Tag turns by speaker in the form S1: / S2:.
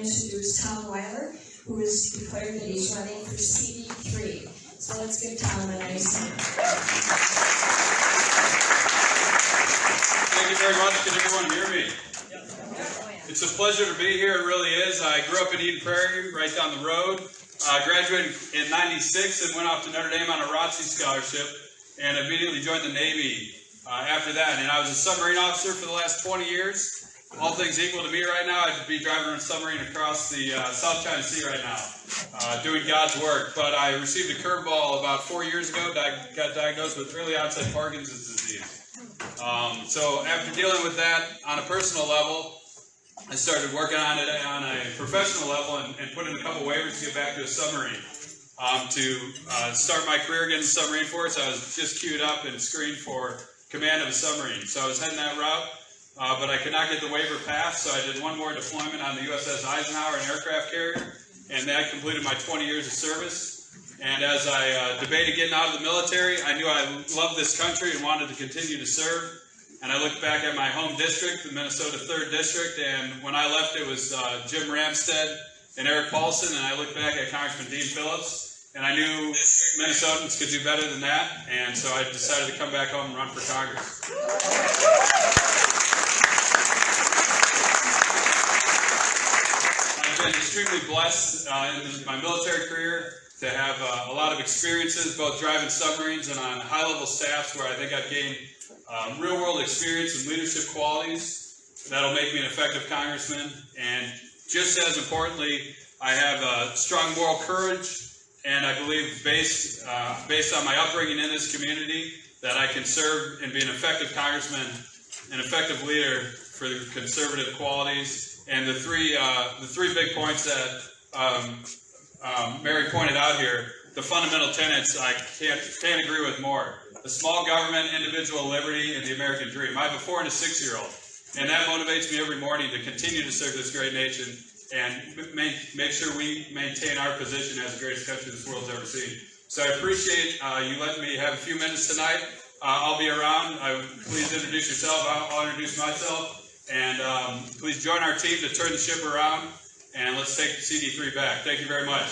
S1: introduce Tom Weiler, who has declared that he's running for CD3. So let's give Tom a nice hand.
S2: Thank you very much. Can everyone hear me? It's a pleasure to be here. It really is. I grew up in Eden Prairie, right down the road. Graduated in '96 and went off to Notre Dame on a ROTC scholarship, and immediately joined the Navy after that. And I was a submarine officer for the last 20 years. All things equal to me right now, I'd be driving a submarine across the South China Sea right now, doing God's work. But I received a curveball about 4 years ago. Got diagnosed with early onset Parkinson's disease. So after dealing with that on a personal level, I started working on it on a professional level and put in a couple waivers to get back to a submarine. To start my career again in the submarine force, I was just queued up and screened for command of a submarine. So I was heading that route, but I could not get the waiver passed, so I did one more deployment on the USS Eisenhower, an aircraft carrier, and that completed my 20 years of service. And as I debated getting out of the military, I knew I loved this country and wanted to continue to serve. And I looked back at my home district, the Minnesota 3rd District, and when I left it was Jim Ramstad and Eric Paulson, and I looked back at Congressman Dean Phillips, and I knew Minnesotans could do better than that, and so I decided to come back home and run for Congress. I've been extremely blessed in my military career to have a lot of experiences, both driving submarines and on high-level staffs where I think I've gained real-world experience and leadership qualities that'll make me an effective congressman. And just as importantly, I have strong moral courage, and I believe based on my upbringing in this community that I can serve and be an effective congressman, an effective leader for the conservative qualities. And the three big points that Mary pointed out here, the fundamental tenets I can't agree with more. The small government, individual liberty, and the American dream. I have a 4- and a 6-year-old, and that motivates me every morning to continue to serve this great nation and make sure we maintain our position as the greatest country this world's ever seen. So I appreciate you letting me have a few minutes tonight. I'll be around. Please introduce yourself. I'll introduce myself. And please join our team to turn the ship around, and let's take CD3 back. Thank you very much.